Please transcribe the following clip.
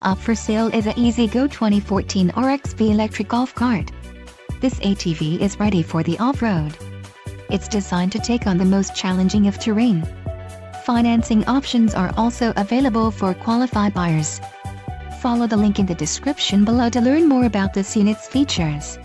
Up for sale is a Easygo 2014 RXV electric golf cart. This ATV is ready for the off-road. It's designed to take on the most challenging of terrain. Financing options are also available for qualified buyers. Follow the link in the description below to learn more about this unit's features.